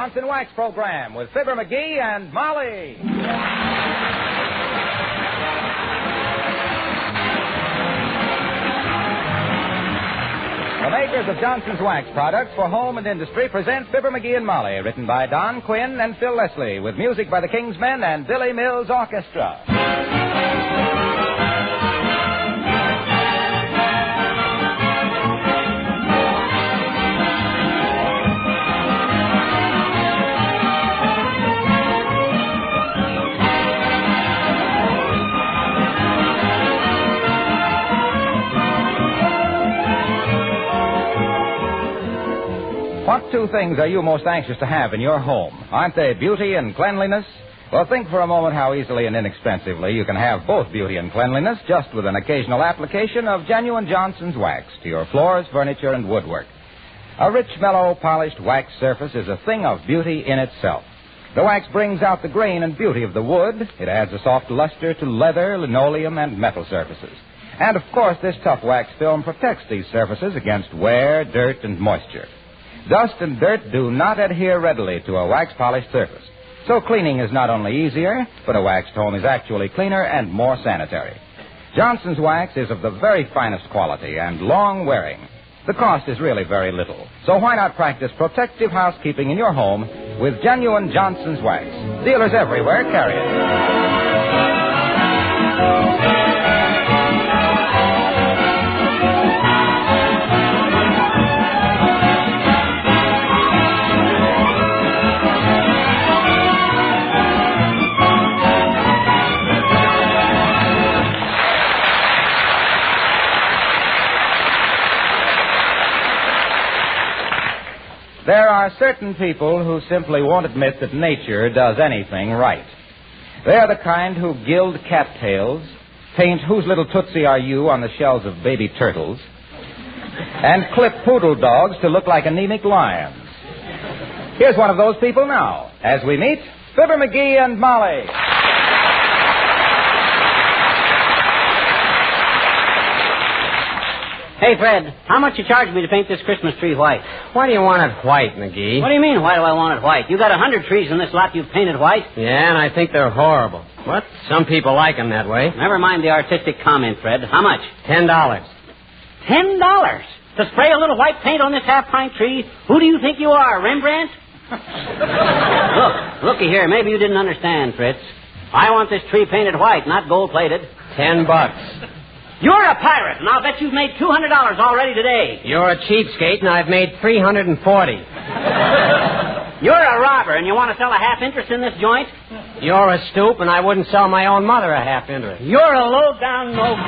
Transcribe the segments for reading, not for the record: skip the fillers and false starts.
Johnson Wax program with Fibber, McGee, and Molly. The makers of Johnson's Wax products for home and industry present Fibber, McGee, and Molly, written by Don Quinn and Phil Leslie, with music by the King's Men and Billy Mills Orchestra. What two things are you most anxious to have in your home? Aren't they beauty and cleanliness? Well, think for a moment how easily and inexpensively you can have both beauty and cleanliness just with an occasional application of genuine Johnson's Wax to your floors, furniture, and woodwork. A rich, mellow, polished wax surface is a thing of beauty in itself. The wax brings out the grain and beauty of the wood. It adds a soft luster to leather, linoleum, and metal surfaces. And, of course, this tough wax film protects these surfaces against wear, dirt, and moisture. Dust and dirt do not adhere readily to a wax-polished surface. So cleaning is not only easier, but a waxed home is actually cleaner and more sanitary. Johnson's Wax is of the very finest quality and long-wearing. The cost is really very little. So why not practice protective housekeeping in your home with genuine Johnson's Wax? Dealers everywhere carry it. There are certain people who simply won't admit that nature does anything right. They are the kind who gild cattails, paint Whose Little Tootsie Are You on the shells of baby turtles, and clip poodle dogs to look like anemic lions. Here's one of those people now, as we meet Fibber, McGee, and Molly. Hey, Fred, how much you charge me to paint this Christmas tree white? Why do you want it white, McGee? What do you mean, why do I want it white? You got 100 trees in this lot you've painted white. Yeah, and I think they're horrible. But some people like them that way. Never mind the artistic comment, Fred. How much? $10. $10? To spray a little white paint on this half-pint tree? Who do you think you are, Rembrandt? Looky here. Maybe you didn't understand, Fritz. I want this tree painted white, not gold-plated. $10. You're a pirate, and I'll bet you've made $200 already today. You're a cheapskate, and I've made $340. You're a robber, and you want to sell a half interest in this joint? You're a stoop, and I wouldn't sell my own mother a half interest. You're a low-down no-good.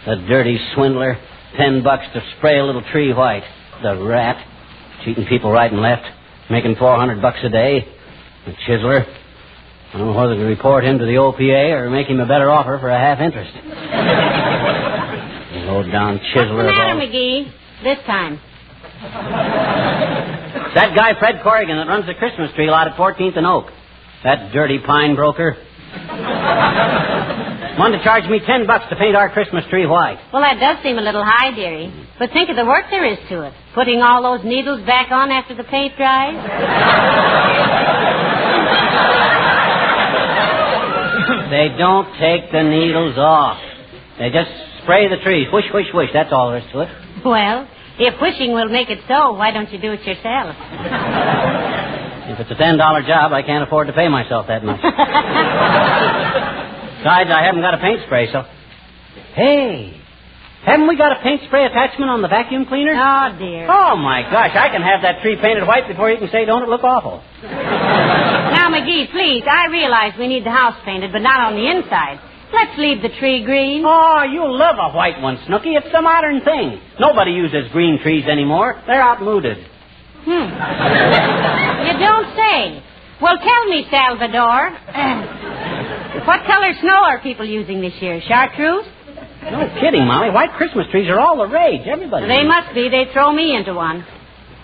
The dirty swindler. $10 to spray a little tree white. The rat. Cheating people right and left. Making $400 a day. The chiseler. I don't know whether to report him to the OPA or make him a better offer for a half interest. Low-down chiseler. What's the matter, McGee? This time. That guy, Fred Corrigan, that runs the Christmas tree lot at 14th and Oak. That dirty pine broker. Wanted to charge me $10 to paint our Christmas tree white. Well, that does seem a little high, dearie. But think of the work there is to it. Putting all those needles back on after the paint dries. They don't take the needles off. They just spray the trees. Whoosh, whoosh, whoosh. That's all there is to it. Well, if wishing will make it so, why don't you do it yourself? If it's a $10 job, I can't afford to pay myself that much. Besides, I haven't got a paint spray, so... Hey, haven't we got a paint spray attachment on the vacuum cleaner? Oh, dear. Oh, my gosh, I can have that tree painted white before you can say, don't it look awful? Now, McGee, please, I realize we need the house painted, but not on the inside. Let's leave the tree green. Oh, you'll love a white one, Snooky. It's the modern thing. Nobody uses green trees anymore. They're outmoded. You don't say. Well, tell me, Salvador. What color snow are people using this year? Chartreuse? No kidding, Molly. White Christmas trees are all the rage. Everybody. They must be. They throw me into one.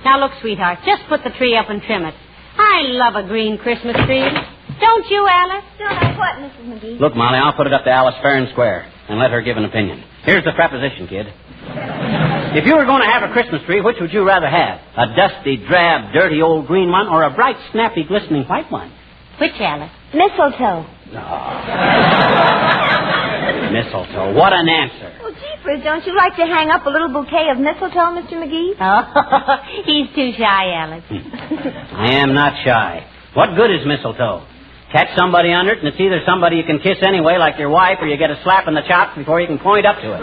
Now, look, sweetheart, just put the tree up and trim it. I love a green Christmas tree. Don't you, Alice? Don't I what, Mrs. McGee? Look, Molly, I'll put it up to Alice fair and square and let her give an opinion. Here's the proposition, kid. If you were going to have a Christmas tree, which would you rather have? A dusty, drab, dirty old green one or a bright, snappy, glistening white one? Which, Alice? Mistletoe. Mistletoe. What an answer. Well, jeepers, don't you like to hang up a little bouquet of mistletoe, Mr. McGee? Oh, he's too shy, Alice. I am not shy. What good is mistletoe? Catch somebody under it, and it's either somebody you can kiss anyway, like your wife, or you get a slap in the chops before you can point up to it.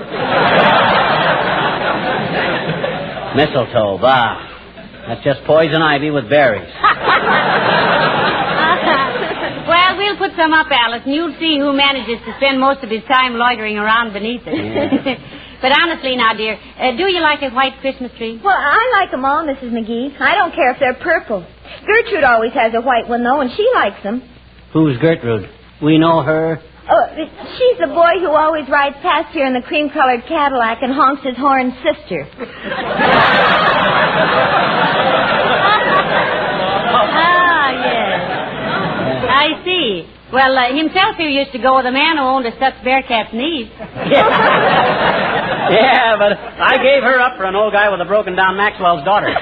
Mistletoe, bah. That's just poison ivy with berries. Well, we'll put some up, Alice, and you'll see who manages to spend most of his time loitering around beneath it. Yeah. But honestly now, dear, do you like a white Christmas tree? Well, I like them all, Mrs. McGee. I don't care if they're purple. Gertrude always has a white one, though, and she likes them. Who's Gertrude? We know her. Oh, she's the boy who always rides past here in the cream-colored Cadillac and honks his horn sister. Ah, yes. I see. Well, himself here used to go with a man who owned a Stutz Bearcat's knees. Yeah, but I gave her up for an old guy with a broken-down Maxwell's daughter.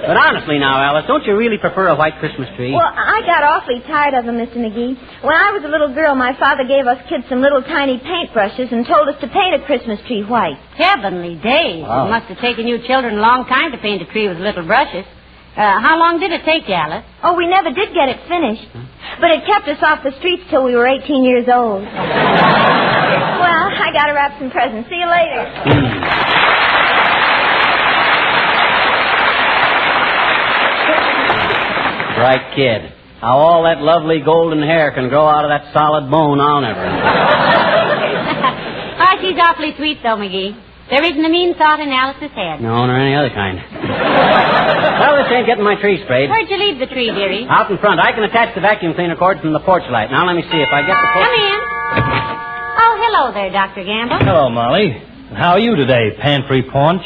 But honestly now, Alice, don't you really prefer a white Christmas tree? Well, I got awfully tired of them, Mr. McGee. When I was a little girl, my father gave us kids some little tiny paintbrushes and told us to paint a Christmas tree white. Heavenly days. Wow. It must have taken you children a long time to paint a tree with little brushes. How long did it take you, Alice? Oh, we never did get it finished. But it kept us off the streets till we were 18 years old. Well, I got to wrap some presents. See you later. Bright kid. How all that lovely golden hair can grow out of that solid bone, I'll never know. Oh, she's awfully sweet, though, McGee. There isn't a mean thought in Alice's head. No, nor any other kind. Well, this ain't getting my tree sprayed. Where'd you leave the tree, dearie? Out in front. I can attach the vacuum cleaner cord from the porch light. Now, let me see if I get the porch... Come in. Oh, hello there, Dr. Gamble. Hello, Molly. How are you today, pantry paunch?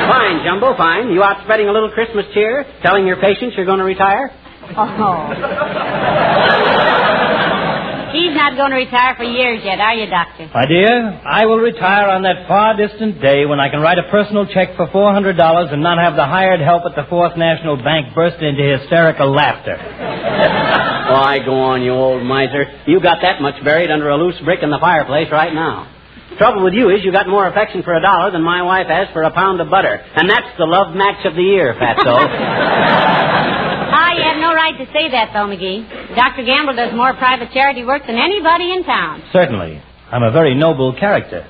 Fine, Jumbo, fine. You out spreading a little Christmas cheer, telling your patients you're going to retire? Oh. He's not going to retire for years yet, are you, Doctor? My dear, I will retire on that far distant day when I can write a personal check for $400 and not have the hired help at the Fourth National Bank burst into hysterical laughter. Why, go on, you old miser. You got that much buried under a loose brick in the fireplace right now. Trouble with you is you got more affection for $1 than my wife has for a pound of butter. And that's the love match of the year, Fatso. You have no right to say that, though, McGee. Dr. Gamble does more private charity work than anybody in town. Certainly. I'm a very noble character.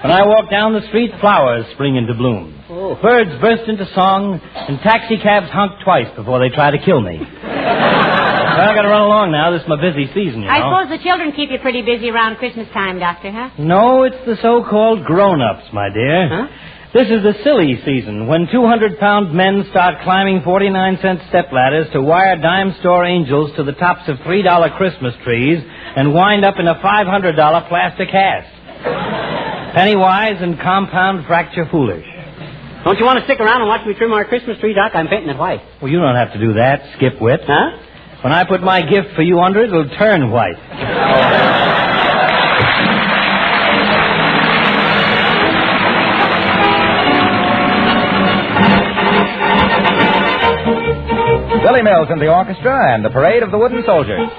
When I walk down the street, flowers spring into bloom. Oh. Birds burst into song, and taxi cabs honk twice before they try to kill me. Well, I got to run along now. This is my busy season, you know. I suppose the children keep you pretty busy around Christmas time, Doctor, huh? No, it's the so-called grown-ups, my dear. Huh? This is the silly season, when 200-pound men start climbing 49-cent stepladders to wire dime store angels to the tops of $3 Christmas trees and wind up in a $500 plastic hat. Penny-wise and compound fracture foolish. Don't you want to stick around and watch me trim our Christmas tree, Doc? I'm painting it white. Well, you don't have to do that, skipwit. Huh? When I put my gift for you under it, it'll turn white. Billy Mills in the orchestra and the Parade of the Wooden Soldiers.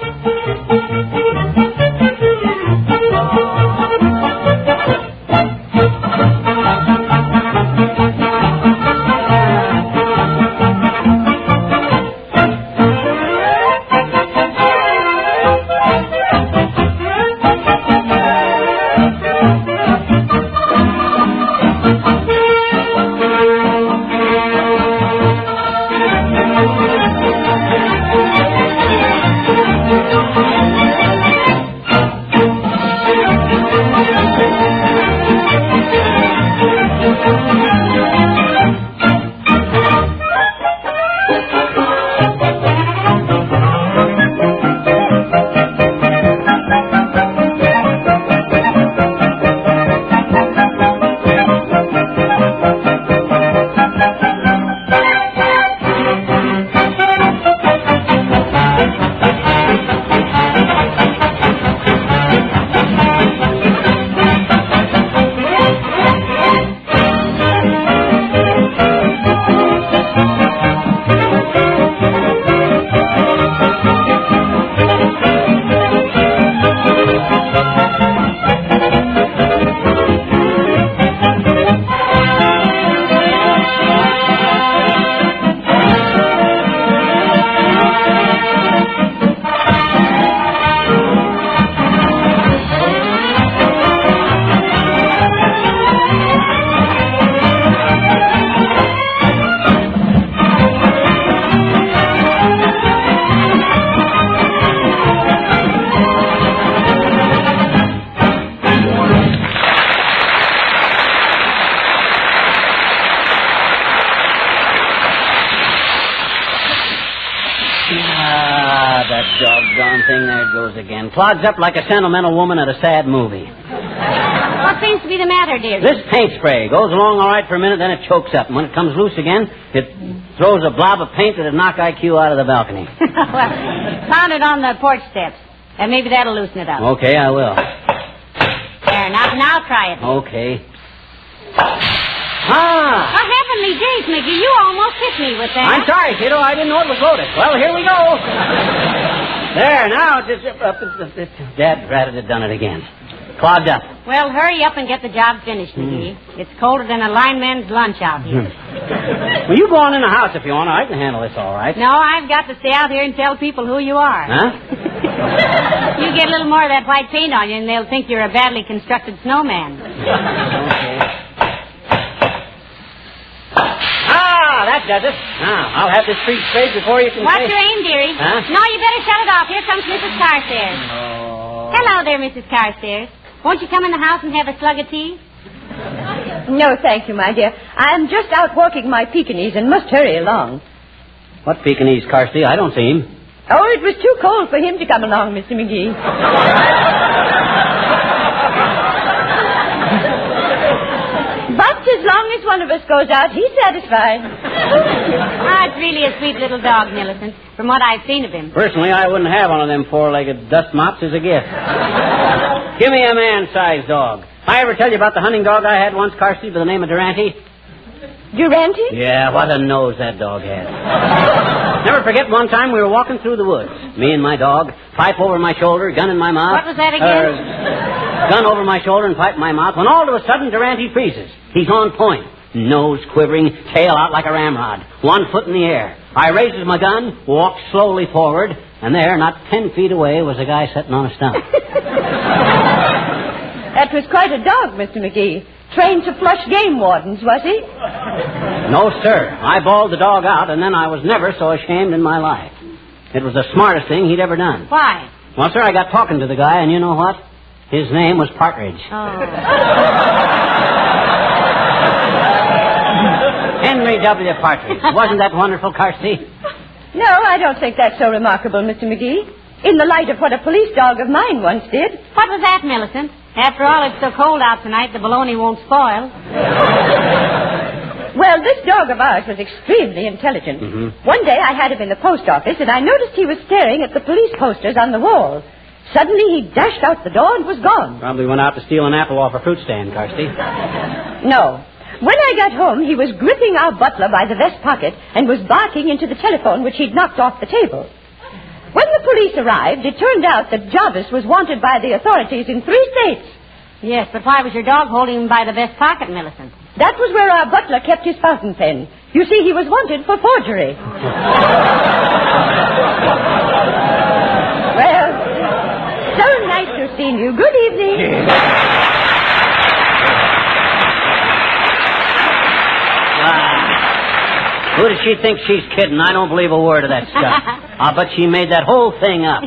doggone thing, there it goes again. Clogs up like a sentimental woman at a sad movie. What seems to be the matter, dear? This paint spray goes along all right for a minute, then it chokes up. And when it comes loose again, it throws a blob of paint that'd knock IQ out of the balcony. Well, pound it on the porch steps. And maybe that'll loosen it up. Okay, I will. There, now try it. Okay. Ah! Oh, heavenly days, McGee, you almost hit me with that. I'm sorry, kiddo. I didn't know it was loaded. Well, here we go. There, now Dad ratted had done it again. Clogged up. Well, hurry up and get the job finished, McGee. It's colder than a lineman's lunch out here. Well, you go on in the house if you want. I can handle this all right. No, I've got to stay out here and tell people who you are. Huh? You get a little more of that white paint on you, and they'll think you're a badly constructed snowman. Okay. Ah, that does it. Now, I'll have this tree sprayed before you can Watch say... your aim, dearie. Huh? No, you better shut it off. Here comes Mrs. Carstairs. Oh. Hello there, Mrs. Carstairs. Won't you come in the house and have a slug of tea? No, thank you, my dear. I'm just out walking my Pekingese and must hurry along. What Pekingese, Carsty? I don't see him. Oh, it was too cold for him to come along, Mr. McGee. But as long as one of us goes out, he's satisfied. It's really a sweet little dog, Millicent, from what I've seen of him. Personally, I wouldn't have one of them four-legged dust mops as a gift. Give me a man-sized dog. I ever tell you about the hunting dog I had once, Carsty, by the name of Durante? Durante? Yeah, what a nose that dog had. Never forget one time we were walking through the woods. Me and my dog, pipe over my shoulder, gun in my mouth. What was that again? Gun over my shoulder and pipe in my mouth, when all of a sudden Durante freezes. He's on point. Nose quivering, tail out like a ramrod. 1 foot in the air. I raises my gun, walks slowly forward, and there, not 10 feet away, was a guy sitting on a stump. That was quite a dog, Mr. McGee. Trained to flush game wardens, was he? No, sir. I bawled the dog out, and then I was never so ashamed in my life. It was the smartest thing he'd ever done. Why? Well, sir, I got talking to the guy, and you know what? His name was Partridge. Oh. Henry W. Partridge. Wasn't that wonderful, Carsty? No, I don't think that's so remarkable, Mr. McGee. In the light of what a police dog of mine once did. What was that, Millicent? After all, it's so cold out tonight, the bologna won't spoil. Well, this dog of ours was extremely intelligent. Mm-hmm. One day I had him in the post office, and I noticed he was staring at the police posters on the wall. Suddenly he dashed out the door and was gone. Probably went out to steal an apple off a fruit stand, Carsty. No. When I got home, he was gripping our butler by the vest pocket and was barking into the telephone which he'd knocked off the table. When the police arrived, it turned out that Jarvis was wanted by the authorities in 3 states. Yes, but why was your dog holding him by the vest pocket, Millicent? That was where our butler kept his fountain pen. You see, he was wanted for forgery. Well, so nice to have seen you. Good evening. Who does she think she's kidding? I don't believe a word of that stuff. I'll bet she made that whole thing up.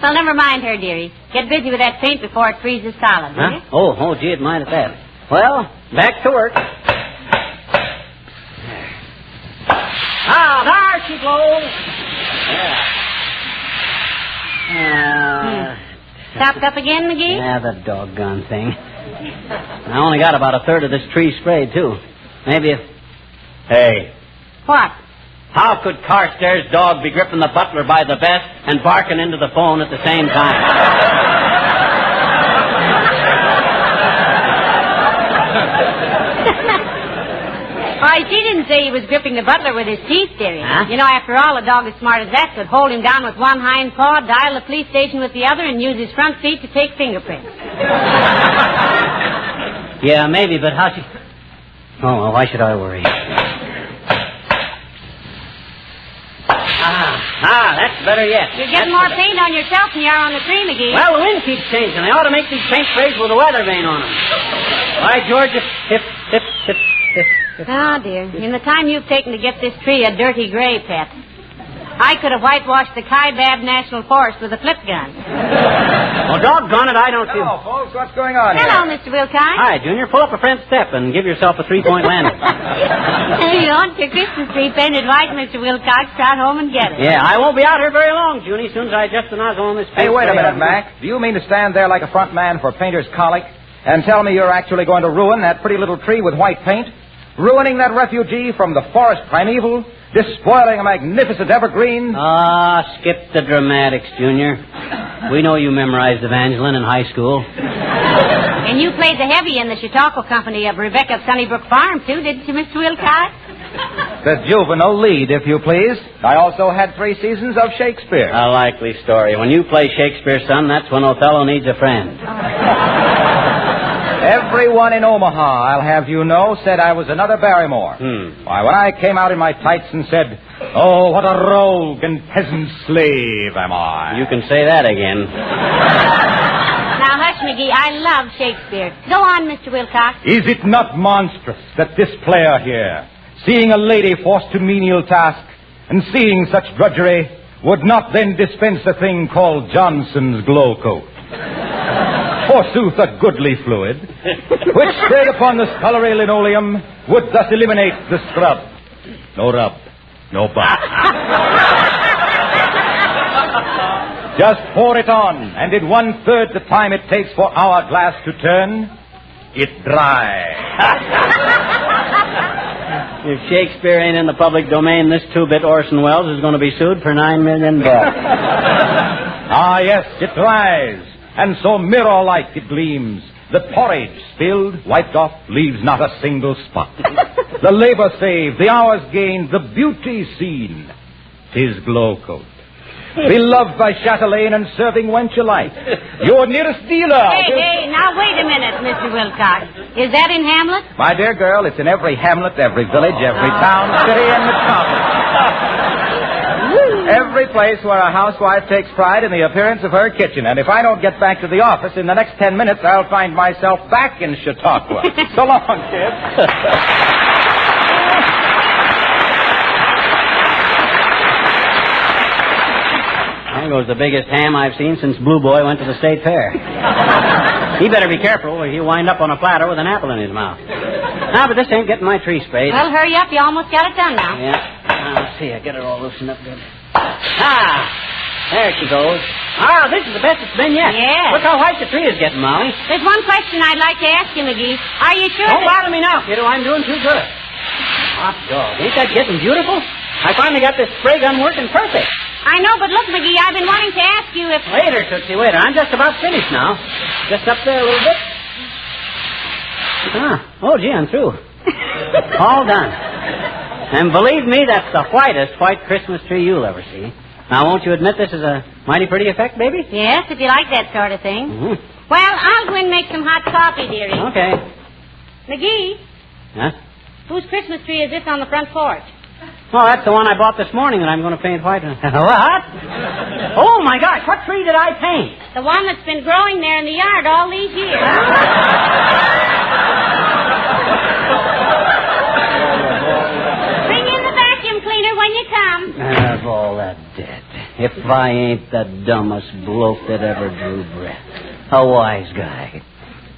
Well, never mind her, dearie. Get busy with that paint before it freezes solid, will you? Oh, gee, it might at that. Well, back to work. There she blows. Yeah. Stopped up again, McGee? Yeah, the doggone thing. I only got about a third of this tree sprayed, too. Maybe if... Hey. What? How could Carstairs' dog be gripping the butler by the vest and barking into the phone at the same time? Why, she didn't say he was gripping the butler with his teeth, dearie. Huh? You know, after all, a dog as smart as that could hold him down with one hind paw, dial the police station with the other, and use his front feet to take fingerprints. Yeah, maybe, but how she... Oh, well, why should I worry? That's better yet. You're getting more paint on yourself than you are on the tree, McGee. Well, the wind keeps changing. They ought to make these paint sprays with a weather vane on them. Why, George, if... Ah, dear. In the time you've taken to get this tree a dirty gray, Pet, I could have whitewashed the Kaibab National Forest with a flip gun. Well, doggone it, I don't see... Hello, folks. What's going on Hello, here? Mr. Wilcox. Hi, Junior. Pull up a front step and give yourself a three-point landing. You want your Christmas tree painted white, Mr. Wilcox? Trot home and get it. Yeah, I won't be out here very long, Junie, as soon as I adjust the nozzle on this... Hey, wait a minute, Mac. Do you mean to stand there like a front man for painter's colic and tell me you're actually going to ruin that pretty little tree with white paint? Ruining that refugee from the forest primeval? Despoiling a magnificent evergreen? Ah, skip the dramatics, Junior. We know you memorized Evangeline in high school. And you played the heavy in the Chautauqua Company of Rebecca of Sunnybrook Farm, too, didn't you, Mr. Wilcox? The juvenile lead, if you please. I also had 3 seasons of Shakespeare. A likely story. When you play Shakespeare, son, that's when Othello needs a friend. Everyone in Omaha, I'll have you know, said I was another Barrymore. Why, when I came out in my tights and said, "Oh, what a rogue and peasant slave am I." You can say that again. Now, hush, McGee. I love Shakespeare. Go on, Mr. Wilcox. Is it not monstrous that this player here, seeing a lady forced to menial task and seeing such drudgery, would not then dispense a thing called Johnson's glow coat? Forsooth, a goodly fluid, which spread upon the scullery linoleum would thus eliminate the scrub. No rub, no bump. Just pour it on, and in 1/3 the time it takes for our glass to turn, it dries. If Shakespeare ain't in the public domain, this 2-bit Orson Welles is going to be sued for $9 million. Ah, yes, it dries. And so mirror-like it gleams. The porridge spilled, wiped off, leaves not a single spot. The labor saved, the hours gained, the beauty seen. 'Tis glow coat. Beloved by chatelaine and serving wench alike. Your nearest dealer. Hey, now wait a minute, Mr. Wilcox. Is that in Hamlet? My dear girl, it's in every hamlet, every village, every town, city, and metropolis. Every place where a housewife takes pride in the appearance of her kitchen. And if I don't get back to the office in the next 10 minutes, I'll find myself back in Chautauqua. So long, kid. There goes the biggest ham I've seen since Blue Boy went to the state fair. He better be careful or he'll wind up on a platter with an apple in his mouth. Now, but this ain't getting my tree sprayed. Well, hurry up. You almost got it done now. Yeah. Let's see. I get it all loosened up good. Ah! There she goes. Ah, this is the best it's been yet. Yeah. Look how white the tree is getting, Molly. There's one question I'd like to ask you, McGee. Are you sure Don't bother me now, kiddo. I'm doing too good. Hot dog. Ain't that getting beautiful? I finally got this spray gun working perfect. I know, but look, McGee, I've been wanting to ask you if... Waiter, Tootsie, waiter. I'm just about finished now. Just up there a little bit. Ah. Oh, gee, I'm through. All done. And believe me, that's the whitest white Christmas tree you'll ever see. Now, won't you admit this is a mighty pretty effect, baby? Yes, if you like that sort of thing. Mm-hmm. Well, I'll go and make some hot coffee, dearie. Okay. McGee, Huh? whose Christmas tree is this on the front porch? Oh, that's the one I bought this morning that I'm going to paint white. What? Oh, my gosh, what tree did I paint? The one that's been growing there in the yard all these years. Bring in the vacuum cleaner when you come. Of all that dead. If I ain't the dumbest bloke that ever drew breath. A wise guy.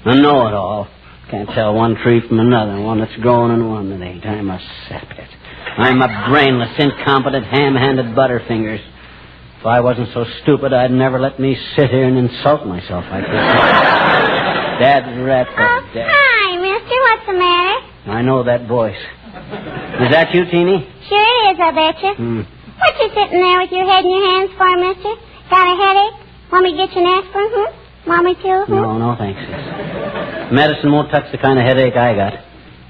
A know-it-all. Can't tell one tree from another, one that's growing and one that ain't. I'm a sapit. I'm a brainless, incompetent, ham-handed butterfingers. If I wasn't so stupid, I'd never let me sit here and insult myself like this. Dad rat the dead. Hi, mister. What's the matter? I know that voice. Is that you, Teeny? Sure it is, I betcha. What you sitting there with your head in your hands for, mister? Got a headache? Want me to get you an aspirin, Want me to, No, thanks, sis. Medicine won't touch the kind of headache I got.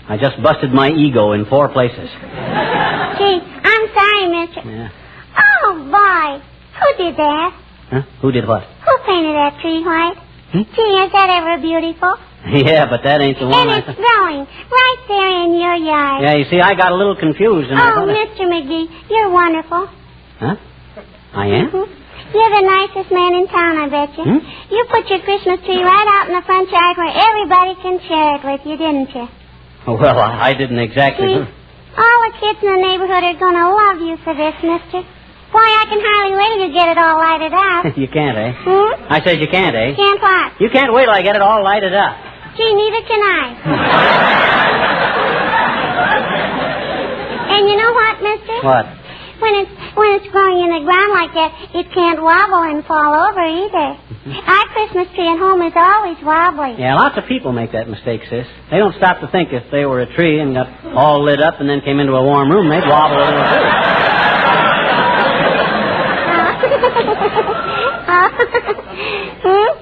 I just busted my ego in 4 places. Gee, I'm sorry, mister. Yeah. Oh, boy. Who did that? Huh? Who did what? Who painted that tree white? Gee, is that ever beautiful? Yeah, but that ain't the one And it's growing right there in your yard. Yeah, you see, I got a little confused. And I Oh, thought Mr. McGee, you're wonderful. Huh? I am? You're the nicest man in town, I bet you. You put your Christmas tree right out in the front yard where everybody can share it with you, didn't you? Well, I didn't exactly... See, all the kids in the neighborhood are going to love you for this, mister. Boy, I can hardly wait till you get it all lighted up. You can't, eh? Hmm? I said you can't, eh? Can't what? You can't wait till I get it all lighted up. Gee, neither can I. And you know what, mister? What? When it's growing in the ground like that, it can't wobble and fall over either. Our Christmas tree at home is always wobbly. Yeah, lots of people make that mistake, sis. They don't stop to think if they were a tree and got all lit up and then came into a warm room, they'd wobble a little too.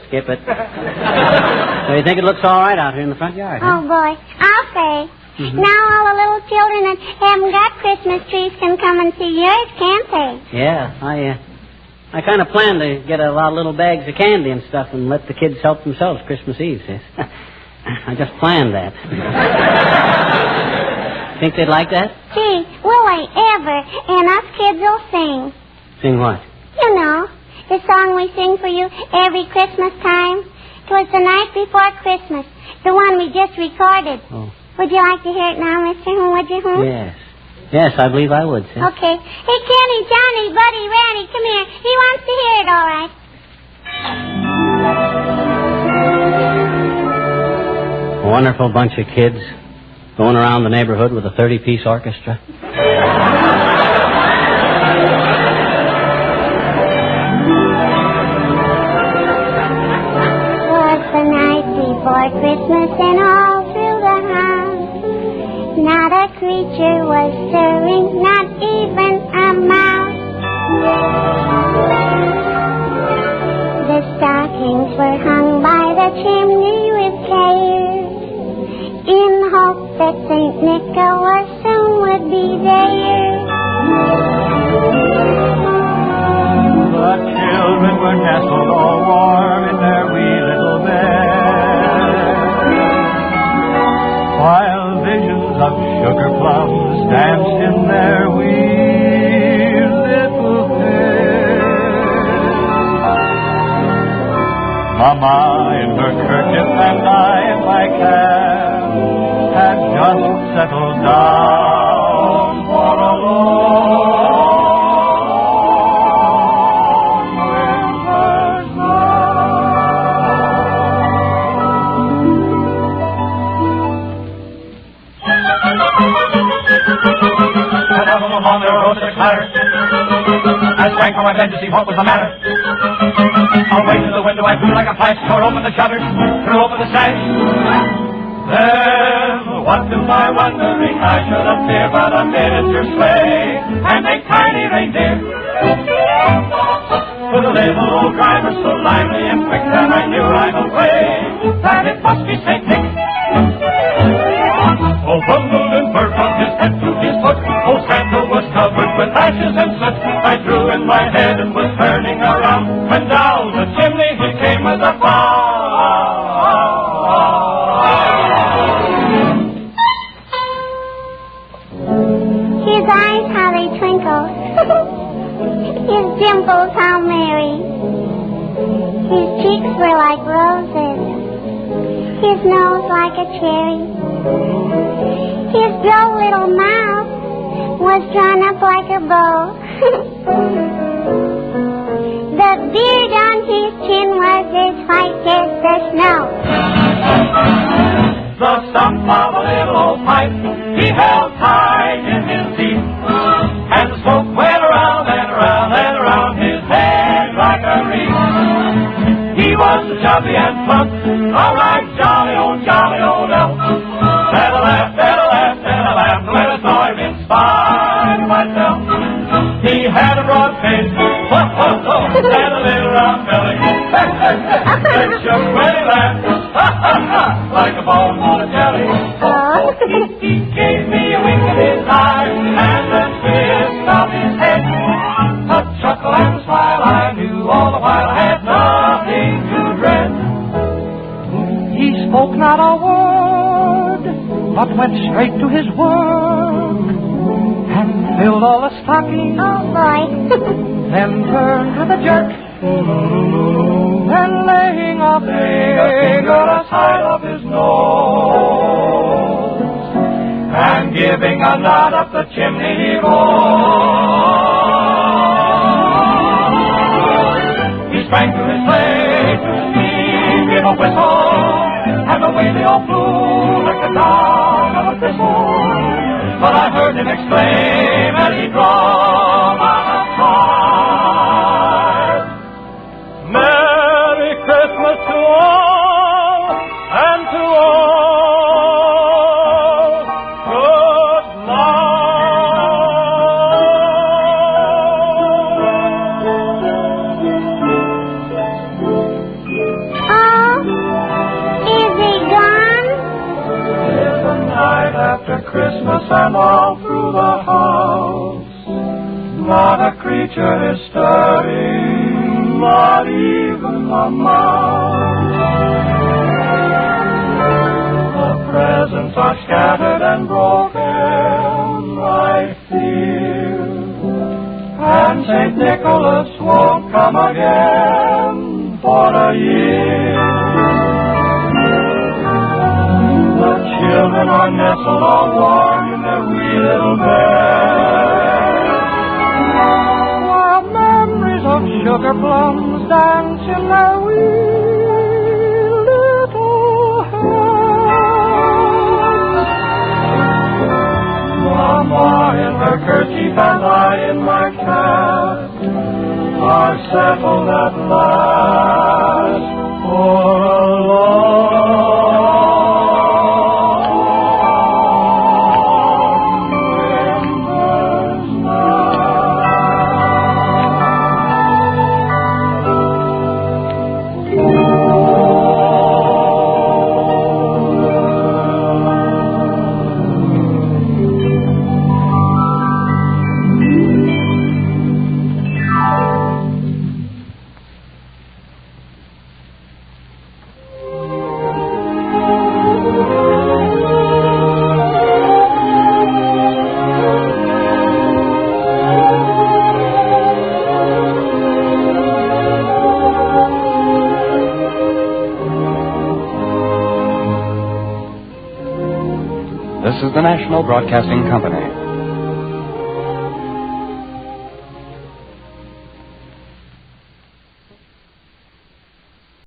Skip it. So you think it looks all right out here in the front yard, huh? Oh, boy. I'll say. Now all the little children that haven't got Christmas trees can come and see yours, can't they? Yeah, I kind of planned to get a lot of little bags of candy and stuff and let the kids help themselves Christmas Eve, sis. I just planned that. Think they'd like that? Gee, will they ever? And us kids will sing. Sing what? You know, the song we sing for you every Christmas time. 'Twas the night before Christmas, the one we just recorded. Oh. Would you like to hear it now, mister? Would you? Yes. Yes, I believe I would, sis. Okay. Hey, Kenny, Johnny, Buddy, Randy, come here. He wants to hear it, all right. A wonderful bunch of kids going around the neighborhood with a 30-piece orchestra. Was the night before Christmas and all through the house. Not a creature was stirring, not even a mouse. The stockings were hung by the chimney with care, in hope that St. Nicholas soon would be there. The children were nestled all warm in their wee little beds, while visions of sugar plums danced in their wee little heads. Mama in her kerchief and I in my cap had just settled down for a long winter's night. And along there rose a clatter. I sprang from my bed to see what was the matter. Away to the window I flew like a flash, tore open the shutters, threw open the sash. Then, what to my wondering, I should appear but a miniature sleigh and a tiny reindeer. With a little old driver so lively and quick that I knew right away that it must be St. Nick. Oh, bundled in fur from his head to his foot, old Santa was covered with ashes and soot. I drew in my head and was turning around when down the chimney he came with a His eyes, how they twinkle. His dimples, how merry. His cheeks were like roses. His nose like a cherry. His droll little mouth was drawn up like a bow. The beard on his chin was as white as the snow. The stump of a little old pipe he held tight in his teeth, and the smoke went around and around and around his head like a wreath. He was so chubby and plump, all right, jolly old elf. And I laughed, and I laughed, and I laughed when I saw him in spite of myself. He had a broad face, and a little round belly. It shook when he laughed, like a ball full of jelly. He gave me a wink of his eye and a twist of his head. A chuckle and a smile I knew all the while I had nothing to dread. He spoke not a word, but went straight to his work and filled all the stockings. Oh, boy. Then turned with a jerk, and laying a finger aside of his nose, and giving a nod up the chimney he goes. a whistle, and away they all flew like the down of a thistle. But I heard him exclaim as he drove out of sight, Merry Christmas to all, and to all, good after Christmas and all through the house, not a creature is stirring, not even a mouse. The presents are scattered and broken, I fear, and St. Nicholas won't come again for a year. Children are nestled all warm in their wee little beds, while memories of sugar plums dance in their wee little heads. Mama in her kerchief and I in my cap are settled at last for a long This is the National Broadcasting Company.